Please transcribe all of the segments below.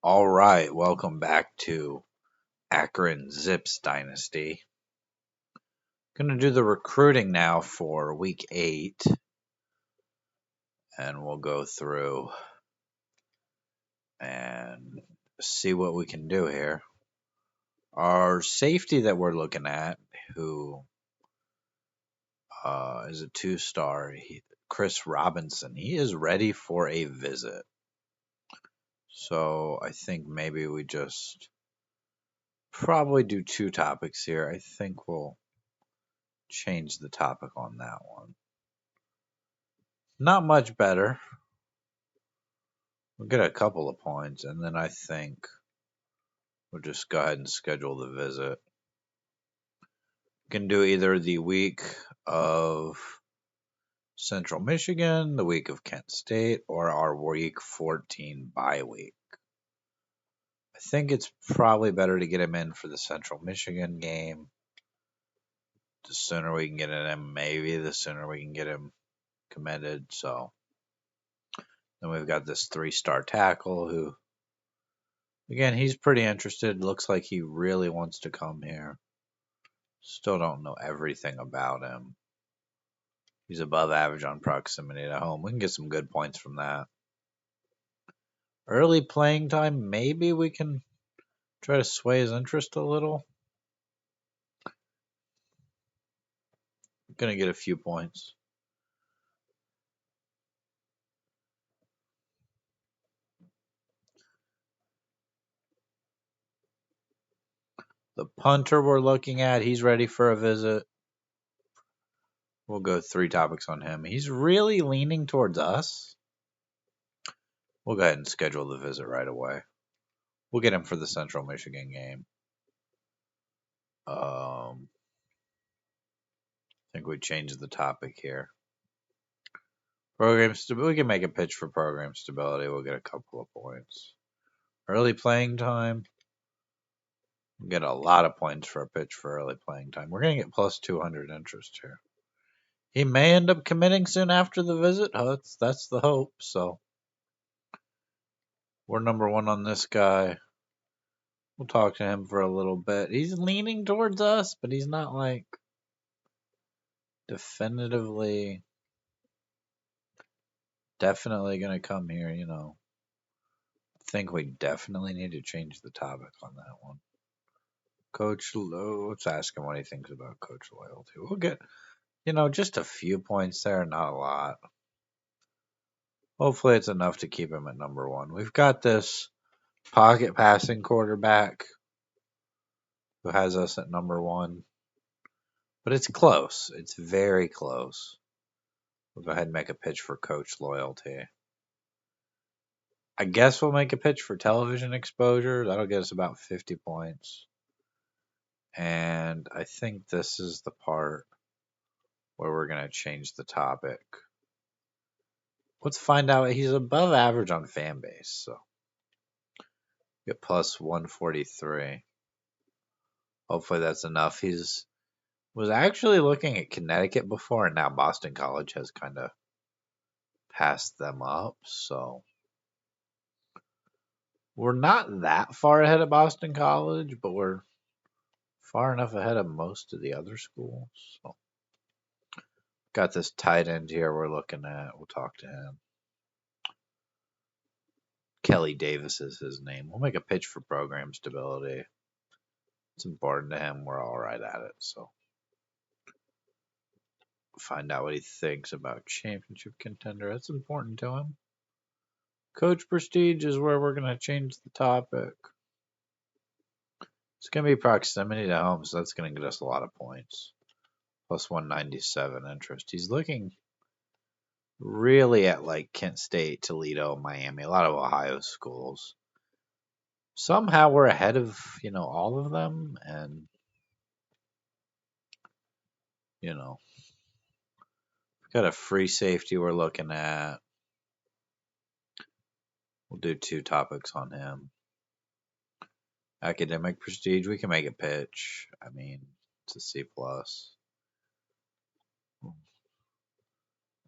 All right, welcome back to Akron Zips Dynasty. Gonna do the recruiting now for week 8, and we'll go through and see what we can do here. Our safety that we're looking at, who is a 2-star, Chris Robinson, he is ready for a visit. So I think maybe we just probably do 2 topics here. I think we'll change the topic on that one. Not much better. We'll get a couple of points, and then I think we'll just go ahead and schedule the visit. We can do either the week of Central Michigan, the week of Kent State, or our week 14 bye week. I think it's probably better to get him in for the Central Michigan game. The sooner we can get it in, maybe the sooner we can get him committed. So then we've got this 3-star tackle who, again, he's pretty interested. Looks like he really wants to come here. Still don't know everything about him. He's above average on proximity to home. We can get some good points from that. Early playing time, maybe we can try to sway his interest a little. Gonna get a few points. The punter we're looking at, he's ready for a visit. We'll go 3 topics on him. He's really leaning towards us. We'll go ahead and schedule the visit right away. We'll get him for the Central Michigan game. I think we changed the topic here. Program stability. We can make a pitch for program stability. We'll get a couple of points. Early playing time. We'll get a lot of points for a pitch for early playing time. We're going to get plus 200 interest here. He may end up committing soon after the visit. That's the hope. So we're number 1 on this guy. We'll talk to him for a little bit. He's leaning towards us, but he's not like definitively, definitely going to come here, I think we definitely need to change the topic on that one. Coach, let's ask him what he thinks about Coach Loyalty. We'll get, just a few points there, not a lot. Hopefully it's enough to keep him at number 1. We've got this pocket passing quarterback who has us at number 1. But it's close. It's very close. We'll go ahead and make a pitch for Coach Loyalty. I guess we'll make a pitch for television exposure. That'll get us about 50 points. And I think this is the part where we're going to change the topic. Let's find out. He's above average on fan base. So get plus 143. Hopefully that's enough. He's was actually looking at Connecticut before, and now Boston College has kind of passed them up. So we're not that far ahead of Boston College, but we're far enough ahead of most of the other schools. So got this tight end here we're looking at. We'll talk to him. Kelly Davis is his name. We'll make a pitch for program stability. It's important to him. We're all right at it. So find out what he thinks about championship contender. That's important to him. Coach prestige is where we're going to change the topic. It's going to be proximity to home, so that's going to get us a lot of points. Plus 197 interest. He's looking really at like Kent State, Toledo, Miami, a lot of Ohio schools. Somehow we're ahead of, all of them, and, we've got a free safety we're looking at. We'll do 2 topics on him. Academic prestige, we can make a pitch. I mean, it's a C+.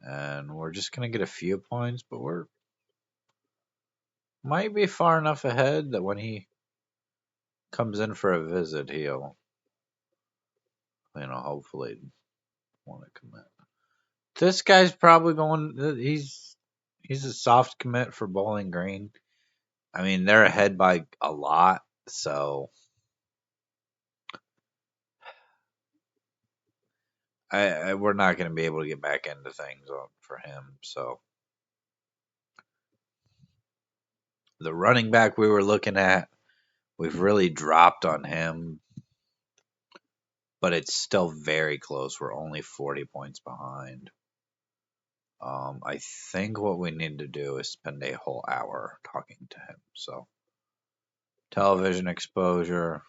And we're just going to get a few points, but we're might be far enough ahead that when he comes in for a visit, he'll, hopefully want to commit. This guy's probably going. He's a soft commit for Bowling Green. I mean, they're ahead by a lot, so we're not going to be able to get back into things for him. So the running back we were looking at, we've really dropped on him, but it's still very close. We're only 40 points behind. I think what we need to do is spend a whole hour talking to him. So television exposure.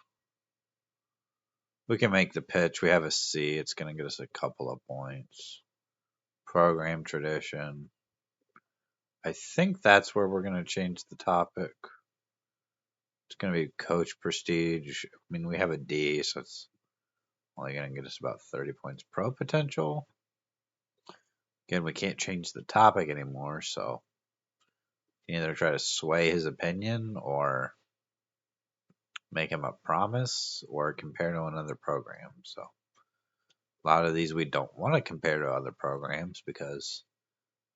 We can make the pitch. We have a C. It's going to get us a couple of points. Program tradition. I think that's where we're going to change the topic. It's going to be coach prestige. I mean, we have a D, so it's only going to get us about 30 points pro potential. Again, we can't change the topic anymore, so either try to sway his opinion or make him a promise or compare to another program. So a lot of these we don't want to compare to other programs because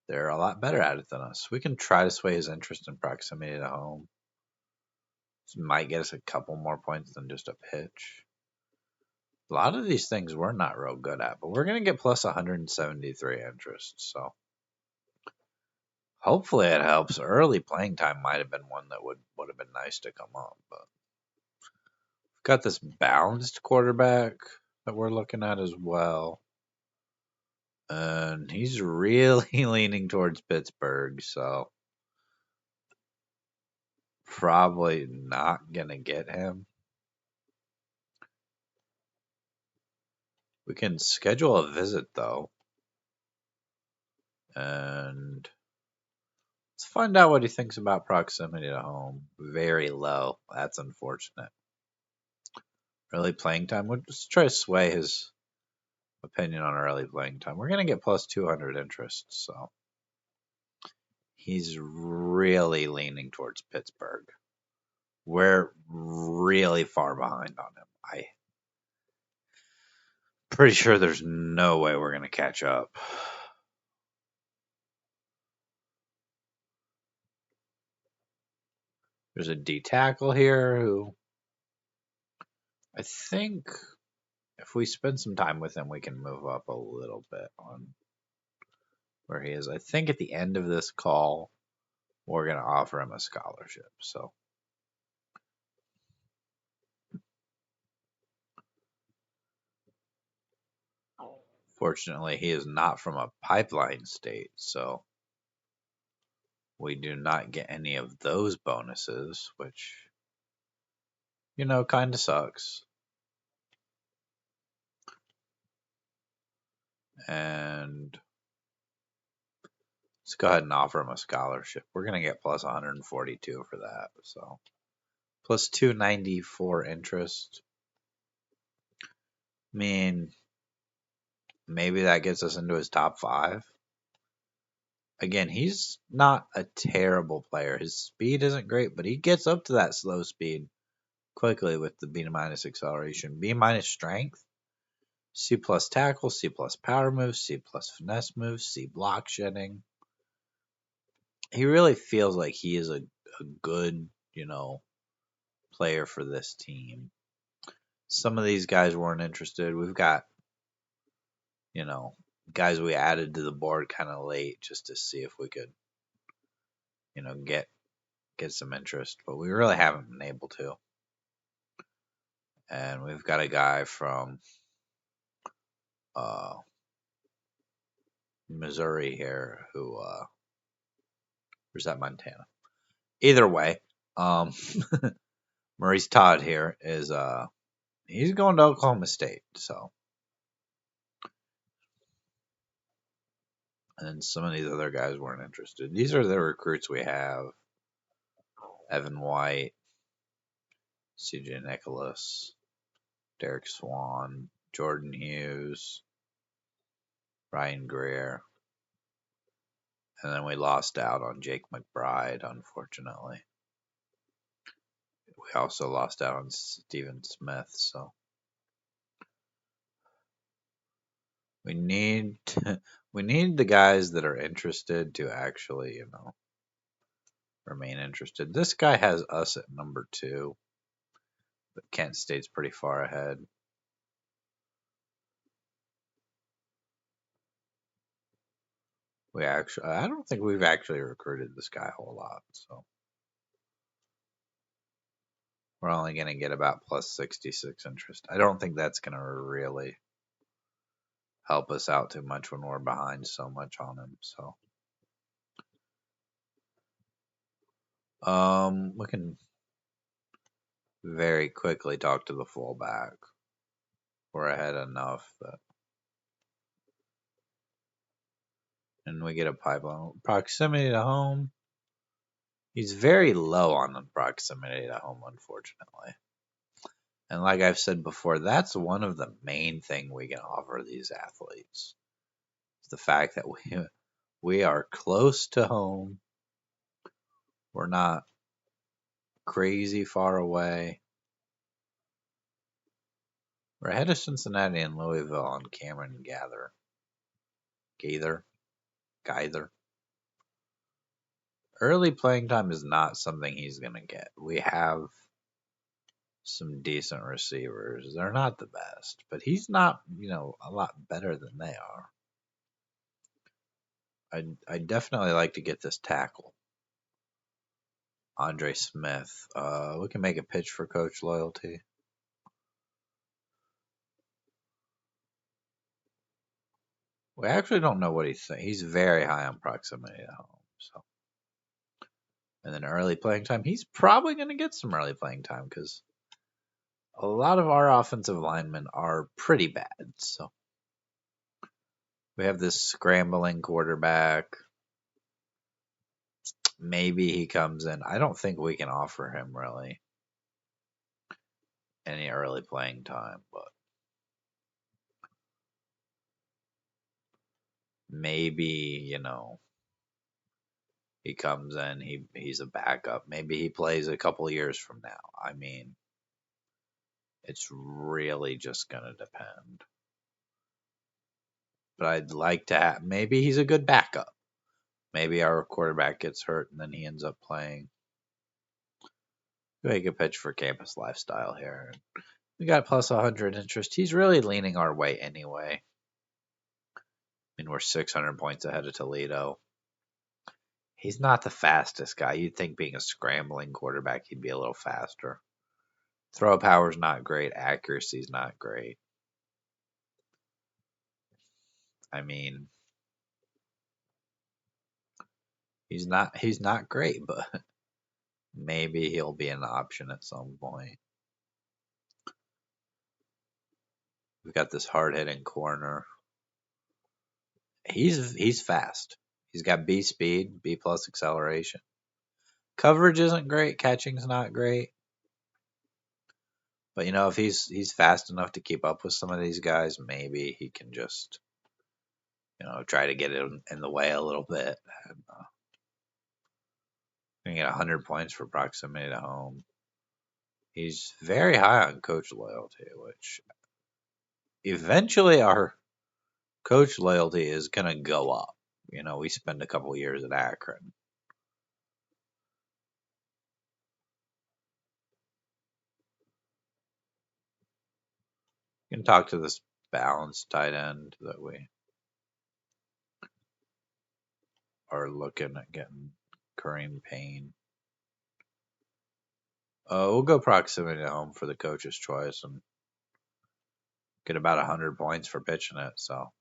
they're a lot better at it than us. We can try to sway his interest in proximity to home. This might get us a couple more points than just a pitch. A lot of these things we're not real good at, but we're going to get plus 173 interest. So hopefully it helps. Early playing time might have been one that would have been nice to come up, but we've got this balanced quarterback that we're looking at as well. And he's really leaning towards Pittsburgh, so probably not going to get him. We can schedule a visit, though. And let's find out what he thinks about proximity to home. Very low. That's unfortunate. Early playing time. We'll just try to sway his opinion on early playing time. We're going to get plus 200 interest, so he's really leaning towards Pittsburgh. We're really far behind on him. I'm pretty sure there's no way we're going to catch up. There's a D tackle here who I think if we spend some time with him, we can move up a little bit on where he is. I think at the end of this call, we're going to offer him a scholarship. So fortunately, he is not from a pipeline state, so we do not get any of those bonuses, which, kind of sucks. And let's go ahead and offer him a scholarship. We're going to get plus 142 for that, so plus 294 interest. I mean, maybe that gets us into his top 5. Again, he's not a terrible player. His speed isn't great, but he gets up to that slow speed quickly with the B minus acceleration. B minus strength, C plus tackle, C plus power moves, C plus finesse moves, C block shedding. He really feels like he is a good, player for this team. Some of these guys weren't interested. We've got, guys we added to the board kind of late just to see if we could, get some interest, but we really haven't been able to. And we've got a guy from Missouri here who where's that Montana? Either way, Maurice Todd here is he's going to Oklahoma State, so and some of these other guys weren't interested. These are the recruits we have. Evan White, CJ Nicholas, Derek Swan, Jordan Hughes, Ryan Greer. And then we lost out on Jake McBride, unfortunately. We also lost out on Steven Smith, so we need we need the guys that are interested to actually, remain interested. This guy has us at number 2, but Kent State's pretty far ahead. I don't think we've actually recruited this guy a whole lot, so we're only going to get about plus 66 interest. I don't think that's going to really help us out too much when we're behind so much on him. So, we can very quickly talk to the fullback. We're ahead enough that, and we get a pipeline proximity to home. He's very low on the proximity to home, unfortunately. And like I've said before, that's one of the main thing we can offer these athletes. It's the fact that we are close to home. We're not crazy far away. We're ahead of Cincinnati and Louisville on Cameron Gaither. Early playing time is not something he's going to get. We have some decent receivers. They're not the best, but he's not, a lot better than they are. I definitely like to get this tackle. Andre Smith. We can make a pitch for coach loyalty. We actually don't know what he's saying. He's very high on proximity at home. So, and then early playing time. He's probably going to get some early playing time because a lot of our offensive linemen are pretty bad. So we have this scrambling quarterback. Maybe he comes in. I don't think we can offer him really any early playing time, but maybe, he comes in, he's a backup. Maybe he plays a couple years from now. I mean, it's really just going to depend. But I'd like to have, maybe he's a good backup. Maybe our quarterback gets hurt and then he ends up playing. Make a pitch for campus lifestyle here. We got plus 100 interest. He's really leaning our way anyway. I mean, we're 600 points ahead of Toledo. He's not the fastest guy. You'd think being a scrambling quarterback, he'd be a little faster. Throw power's not great. Accuracy's not great. I mean, he's not great, but maybe he'll be an option at some point. We've got this hard hitting corner. He's fast. He's got B speed, B plus acceleration. Coverage isn't great. Catching's not great. But if he's fast enough to keep up with some of these guys, maybe he can just try to get it in the way a little bit. And, we can get 100 points for proximity to home. He's very high on coach loyalty, which eventually our coach loyalty is going to go up. We spend a couple years at Akron. You can talk to this balanced tight end that we are looking at getting, Kareem Payne. We'll go proximity to home for the coach's choice and get about 100 points for pitching it. So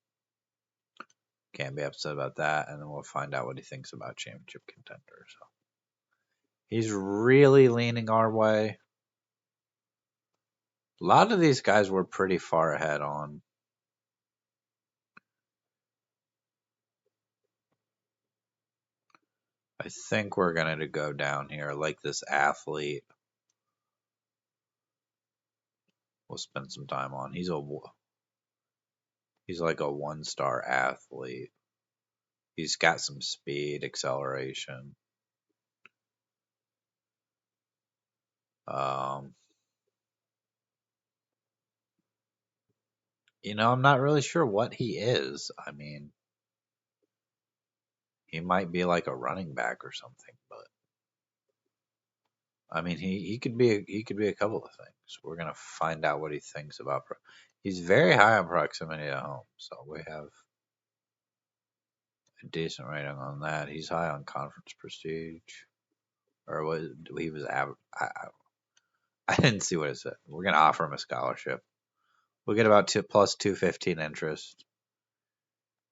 can't be upset about that. And then we'll find out what he thinks about championship contender. So he's really leaning our way. A lot of these guys were pretty far ahead on. I think we're going to go down here like this athlete. We'll spend some time on. He's like a 1-star athlete. He's got some speed, acceleration. Um, I'm not really sure what he is. I mean, he might be like a running back or something, but I mean, he could be a couple of things. We're gonna find out what he thinks about. He's very high on proximity to home, so we have a decent rating on that. He's high on conference prestige, or was he was average? I didn't see what it said. We're gonna offer him a scholarship. We'll get about plus 215 interest.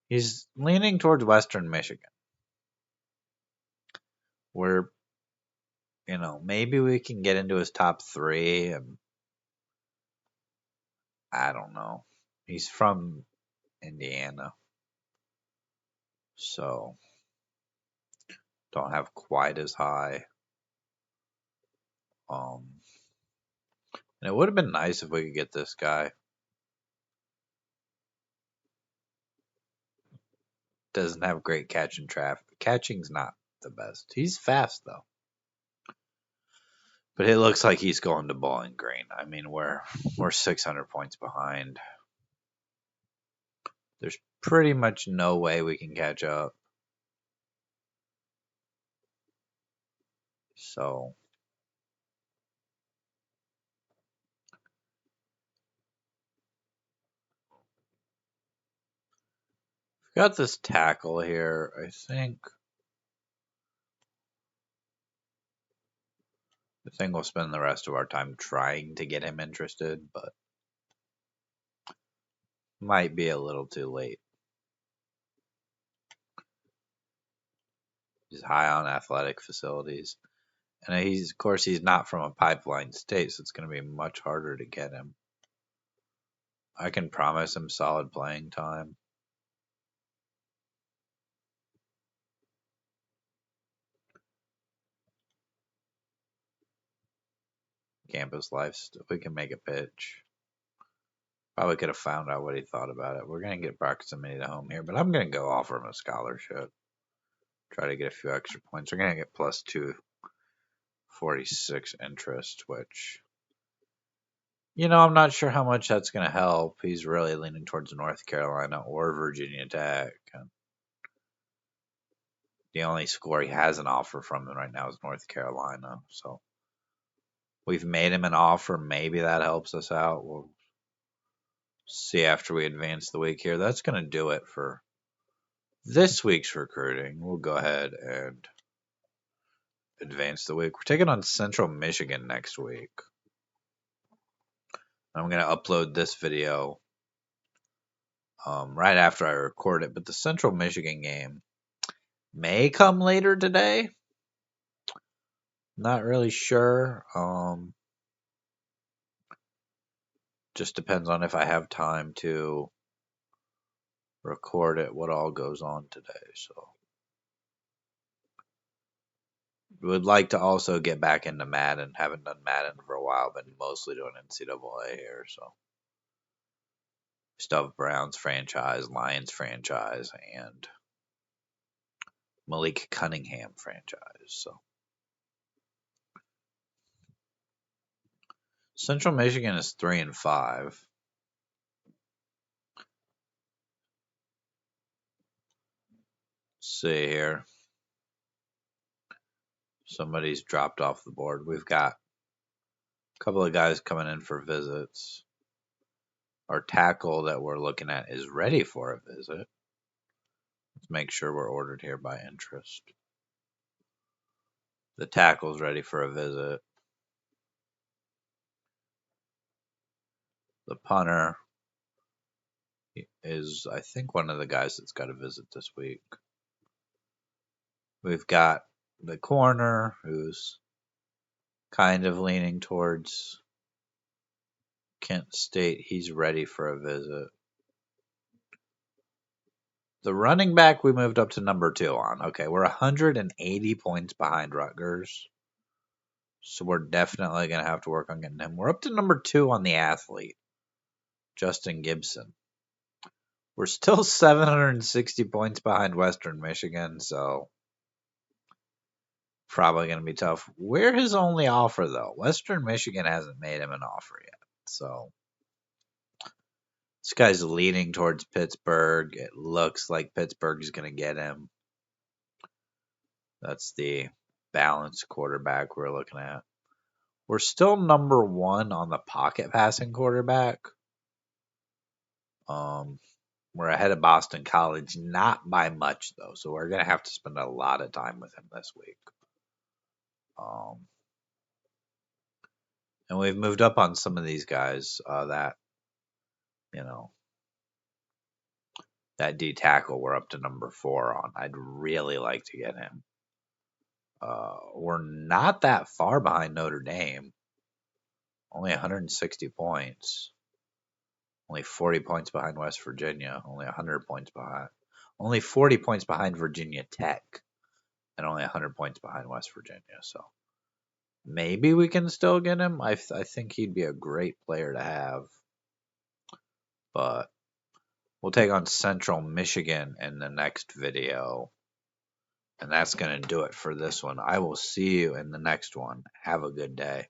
He's leaning towards Western Michigan. We're maybe we can get into his top three, and I don't know. He's from Indiana, so don't have quite as high. And it would have been nice if we could get this guy. Doesn't have great catching traffic. Catching's not the best. He's fast though. But it looks like he's going to Bowling Green. I mean, we're 600 points behind. There's pretty much no way we can catch up. So we've got this tackle here. I think we'll spend the rest of our time trying to get him interested, but might be a little too late. He's high on athletic facilities. And of course, he's not from a pipeline state, so it's going to be much harder to get him. I can promise him solid playing time. Campus life, we can make a pitch. Probably could have found out what he thought about it. We're going to get proximity to home here, but I'm going to go offer him a scholarship. Try to get a few extra points. We're going to get plus 246 interest, which, I'm not sure how much that's going to help. He's really leaning towards North Carolina or Virginia Tech. The only school he has an offer from right now is North Carolina. So we've made him an offer. Maybe that helps us out. We'll see after we advance the week here. That's going to do it for this week's recruiting. We'll go ahead and advance the week. We're taking on Central Michigan next week. I'm going to upload this video right after I record it. But the Central Michigan game may come later today. Not really sure. Just depends on if I have time to record it, what all goes on today. So would like to also get back into Madden. Haven't done Madden for a while, been mostly doing NCAA here. So still have Browns franchise, Lions franchise, and Malik Cunningham franchise. So Central Michigan is 3-5. Let's see here. Somebody's dropped off the board. We've got a couple of guys coming in for visits. Our tackle that we're looking at is ready for a visit. Let's make sure we're ordered here by interest. The tackle's ready for a visit. The punter is, I think, one of the guys that's got a visit this week. We've got the corner who's kind of leaning towards Kent State. He's ready for a visit. The running back we moved up to number 2 on. Okay, we're 180 points behind Rutgers. So we're definitely going to have to work on getting him. We're up to number 2 on the athlete, Justin Gibson. We're still 760 points behind Western Michigan, so Probably going to be tough. We're his only offer, though. Western Michigan hasn't made him an offer yet. So this guy's leaning towards Pittsburgh. It looks like Pittsburgh's going to get him. That's the balanced quarterback we're looking at. We're still number one on the pocket passing quarterback. We're ahead of Boston College, not by much, though. So we're going to have to spend a lot of time with him this week. And we've moved up on some of these guys that, you know, that D tackle we're up to number 4 on. I'd really like to get him. We're not that far behind Notre Dame. Only 160 points. Only 40 points behind West Virginia. Only 100 points behind. Only 40 points behind Virginia Tech. And only 100 points behind West Virginia. So maybe we can still get him. I think he'd be a great player to have. But we'll take on Central Michigan in the next video. And that's going to do it for this one. I will see you in the next one. Have a good day.